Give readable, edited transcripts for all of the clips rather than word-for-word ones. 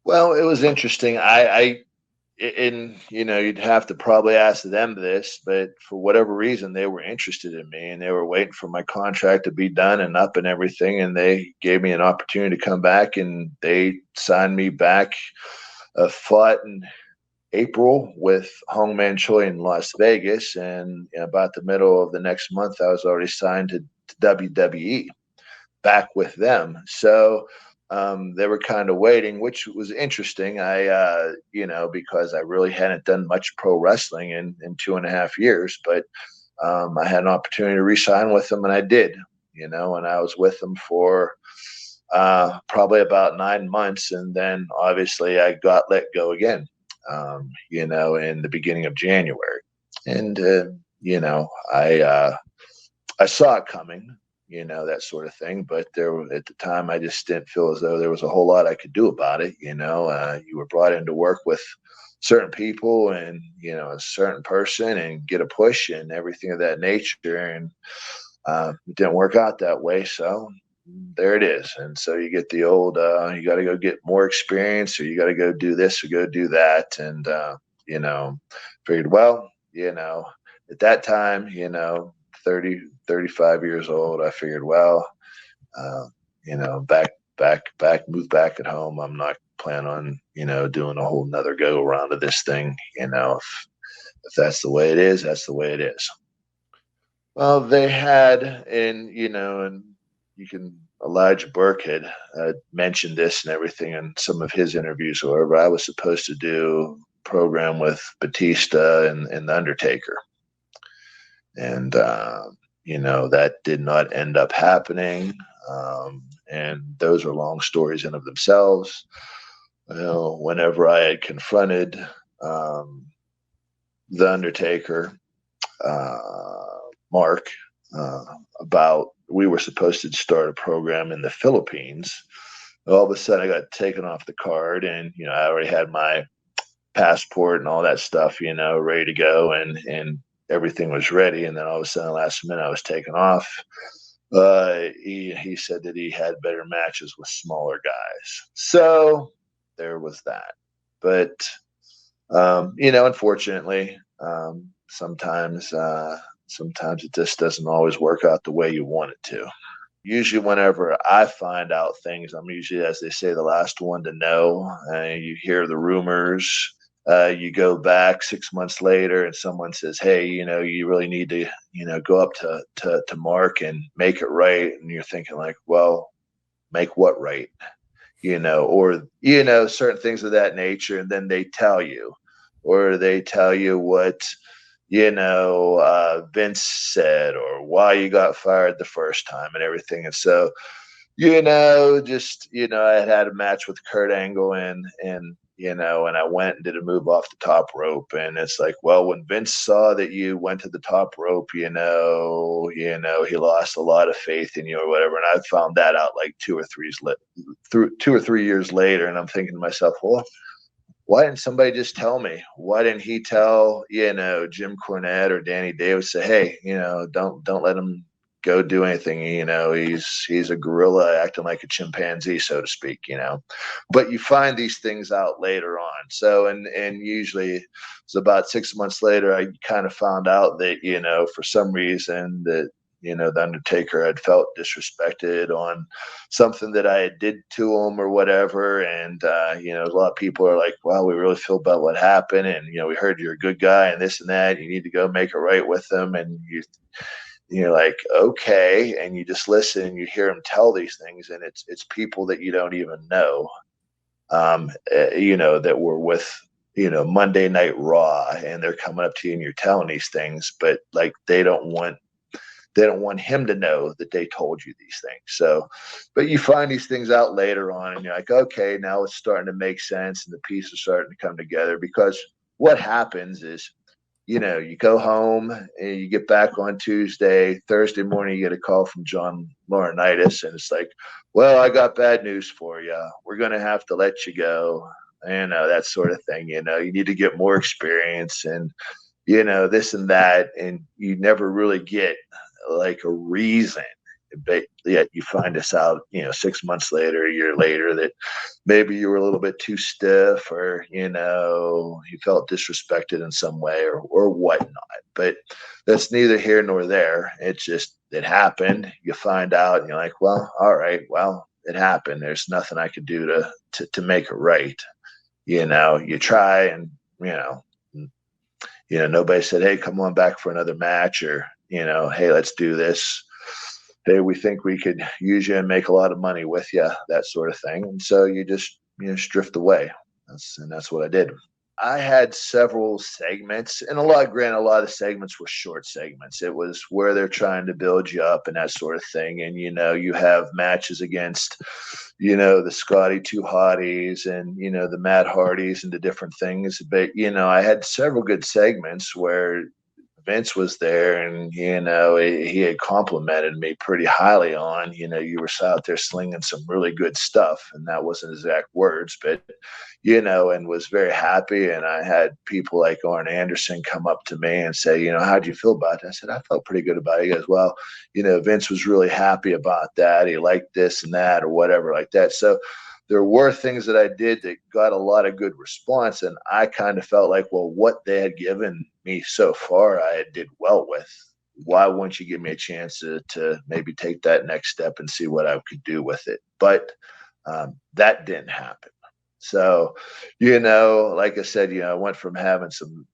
Well, it was interesting. And you'd have to probably ask them this, but for whatever reason, they were interested in me and they were waiting for my contract to be done and up and everything. And they gave me an opportunity to come back and they signed me back. Fought in April with Hongman Choi in Las Vegas. And about the middle of the next month, I was already signed to WWE back with them. So they were kind of waiting, which was interesting. Because I really hadn't done much pro wrestling in 2.5 years, but I had an opportunity to re-sign with them, and I did. And I was with them for probably about 9 months, and then obviously I got let go again. In the beginning of January, and I saw it coming, that sort of thing. But at the time, I just didn't feel as though there was a whole lot I could do about it. You were brought in to work with certain people and, a certain person and get a push and everything of that nature. And it didn't work out that way. So there it is. And so you get the old, you got to go get more experience, or you got to go do this or go do that. And, figured, well, at that time, 30, 35 years old, I figured, well, move back at home. I'm not planning on, doing a whole nother go around of this thing. If that's the way it is, that's the way it is. Well, they had, and you can, Elijah Burke had mentioned this and everything in some of his interviews. However, I was supposed to do a program with Batista and the Undertaker. And, that did not end up happening. And those are long stories in of themselves. Whenever I had confronted the Undertaker, Mark, about we were supposed to start a program in the Philippines. All of a sudden, I got taken off the card, and I already had my passport and all that stuff, ready to go, and everything was ready. And then all of a sudden, last minute, I was taken off. He said that he had better matches with smaller guys, so there was that. But unfortunately, sometimes it just doesn't always work out the way you want it to. Usually whenever I find out things, I'm usually, as they say, the last one to know. You hear the rumors. You go back 6 months later and someone says, hey, you really need to, go up to Mark and make it right. And you're thinking like, well, make what right? Or, certain things of that nature. And then they tell you, or they tell you what, Vince said, or why you got fired the first time and everything. And so, I had a match with Kurt Angle and I went and did a move off the top rope. And it's like, well, when Vince saw that you went to the top rope, he lost a lot of faith in you or whatever. And I found that out like 2 or 3 years later. And I'm thinking to myself, well, why didn't somebody just tell me? Why didn't he tell, Jim Cornette or Danny Davis, say, hey, don't let him go do anything. He's a gorilla acting like a chimpanzee, so to speak, but you find these things out later on. So, and usually it's about 6 months later, I kind of found out that, for some reason that, the Undertaker had felt disrespected on something that I did to him or whatever. And, a lot of people are like, wow, we really feel about what happened. And, we heard you're a good guy and this and that. You need to go make it right with them. And you're like, okay. And you just listen and you hear them tell these things. And it's people that you don't even know, that were with, Monday Night Raw, and they're coming up to you and you're telling these things, but like, they don't want him to know that they told you these things. So, but you find these things out later on and you're like, okay, now it's starting to make sense and the pieces are starting to come together. Because what happens is, you go home and you get back on Tuesday, Thursday morning, you get a call from John Laurinaitis and it's like, well, I got bad news for you. We're going to have to let you go. That sort of thing. You need to get more experience and, this and that. And you never really get like a reason, but yet you find this out, 6 months later, a year later, that maybe you were a little bit too stiff, or, you felt disrespected in some way, or whatnot. But that's neither here nor there. It's just, it happened. You find out and you're like, well, all right, well, it happened. There's nothing I could do to make it right. You try, and, nobody said, hey, come on back for another match, or, hey, let's do this. Hey, we think we could use you and make a lot of money with you, that sort of thing. And so you just, drift away. That's what I did. I had several segments, and a lot of the segments were short segments. It was where they're trying to build you up and that sort of thing. And, you have matches against, the Scotty Two Hotties and, the Matt Hardys and the different things. But, I had several good segments where Vince was there, and, he had complimented me pretty highly on, you were out there slinging some really good stuff. And that wasn't exact words, but, and was very happy. And I had people like Arn Anderson come up to me and say, how'd you feel about that? I said, I felt pretty good about it. He goes, well, Vince was really happy about that. He liked this and that, or whatever like that. So there were things that I did that got a lot of good response. And I kind of felt like, well, what they had given me so far, I did well with. Why wouldn't you give me a chance to maybe take that next step and see what I could do with it? But that didn't happen. So, like I said, I went from having some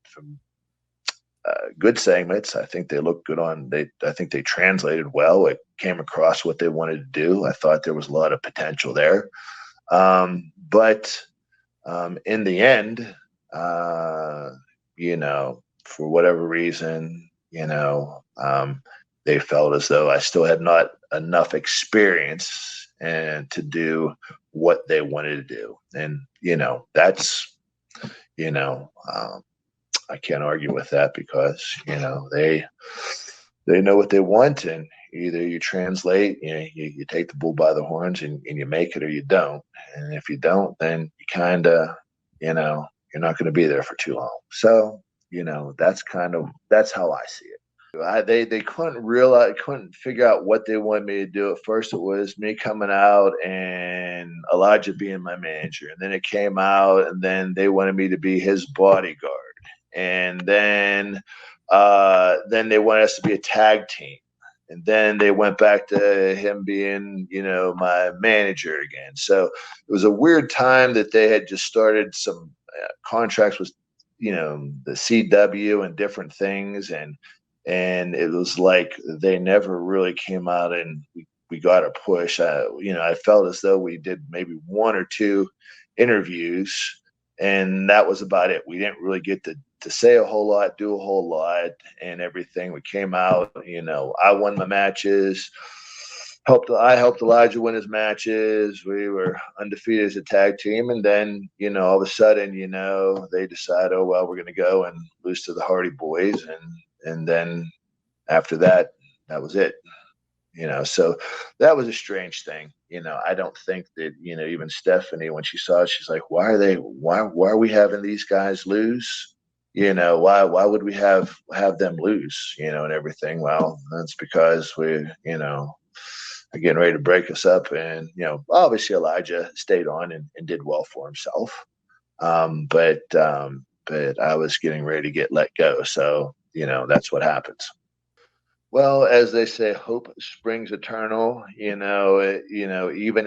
good segments. I think they looked good I think they translated well. It came across what they wanted to do. I thought there was a lot of potential there. But in the end, for whatever reason, they felt as though I still had not enough experience and to do what they wanted to do. And, that's, I can't argue with that, because, they know what they want, and either you translate, you take the bull by the horns and you make it, or you don't. And if you don't, then you kind of, you're not going to be there for too long. So, that's how I see it. They couldn't figure out what they wanted me to do. At first, it was me coming out and Elijah being my manager, and then it came out, and then they wanted me to be his bodyguard, and then they wanted us to be a tag team, and then they went back to him being, my manager again. So it was a weird time that they had just started some contracts with, the CW and different things, and it was like they never really came out and we got a push. I felt as though we did maybe one or two interviews, and that was about it. We didn't really get to say a whole lot, do a whole lot, and everything. We came out, I won my matches. I helped Elijah win his matches. We were undefeated as a tag team. And then, all of a sudden, they decide, oh, well, we're going to go and lose to the Hardy Boys. And then after that, that was it. So that was a strange thing. I don't think that, even Stephanie, when she saw it, she's like, why are we having these guys lose? Why would we have them lose, and everything? Well, that's because we, are getting ready to break us up. And, obviously Elijah stayed on and did well for himself. But I was getting ready to get let go. So, that's what happens. Well, as they say, hope springs eternal. Even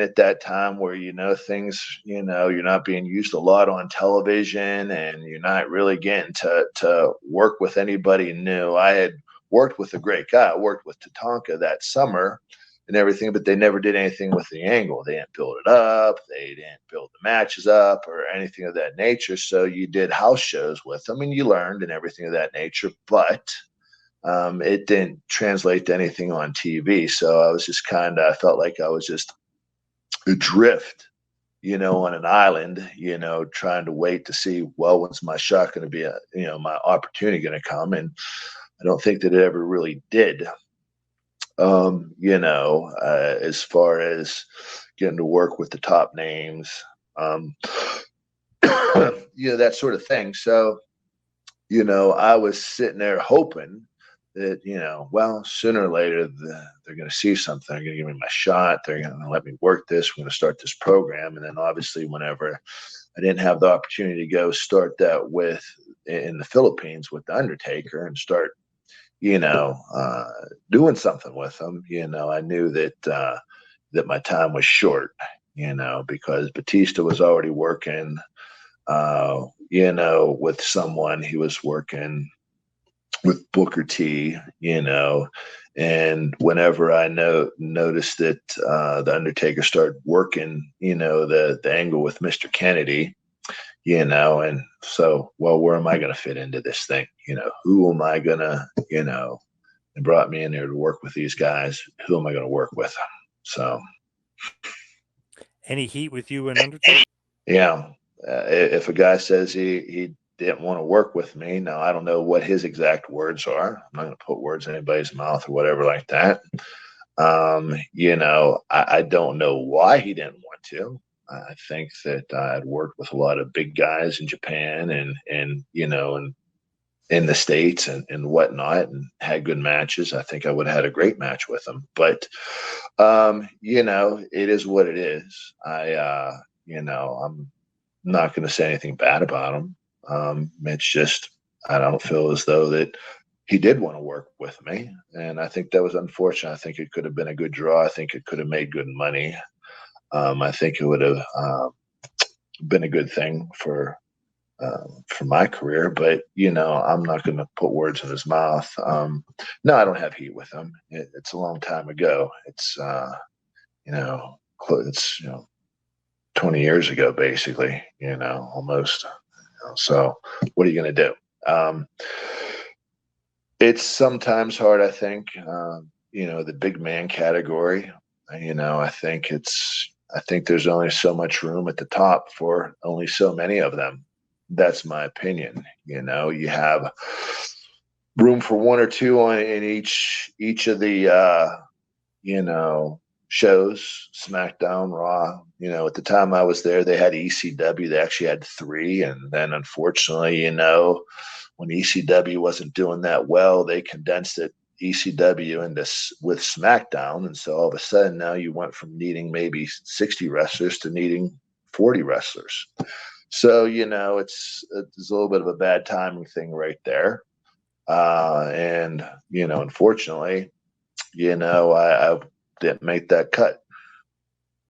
at that time where things, you're not being used a lot on television, and you're not really getting to work with anybody new. I had worked with a great guy. I worked with Tatanka that summer and everything, but they never did anything with the angle. They didn't build it up. They didn't build the matches up or anything of that nature. So you did house shows with them, and you learned and everything of that nature, but it didn't translate to anything on TV. So I was just I felt like I was just adrift, on an island, trying to wait to see, well, when's my shot going to be, my opportunity going to come? And I don't think that it ever really did. As far as getting to work with the top names, that sort of thing. So, I was sitting there hoping that, well, sooner or later, they're going to see something. They're going to give me my shot. They're going to let me work this. We're going to start this program. And then obviously whenever I didn't have the opportunity to go start that in the Philippines with the Undertaker and start, doing something with them, I knew that my time was short, because Batista was already working, with someone. He was working with Booker T, and whenever I noticed that the Undertaker started working, the angle with Mr. Kennedy, and so, well, where am I going to fit into this thing? Who am I going to, and brought me in there to work with these guys. Who am I going to work with? So, any heat with you and Undertaker? Yeah. If a guy says he didn't want to work with me, now I don't know what his exact words are. I'm not going to put words in anybody's mouth or whatever like that. I don't know why he didn't want to. I think that I'd worked with a lot of big guys in Japan and and in the States and whatnot, and had good matches. I think I would have had a great match with them. But it is what it is. I'm not going to say anything bad about him. It's just I don't feel as though that he did want to work with me, and I think that was unfortunate. I think it could have been a good draw. I think it could have made good money. I think it would have been a good thing for my career, but I'm not going to put words in his mouth. No, I don't have heat with him. It's a long time ago. It's it's 20 years ago, basically, almost. So what are you going to do? It's sometimes hard, I think, the big man category. I think there's only so much room at the top for only so many of them. That's my opinion. You have room for one or two in each of the shows, SmackDown, Raw. At the time I was there, they had ECW. They actually had 3, and then unfortunately, when ECW wasn't doing that well, they condensed it ECW into with SmackDown, and so all of a sudden now you went from needing maybe 60 wrestlers to needing 40 wrestlers. So it's a little bit of a bad timing thing right there, and unfortunately, I didn't make that cut.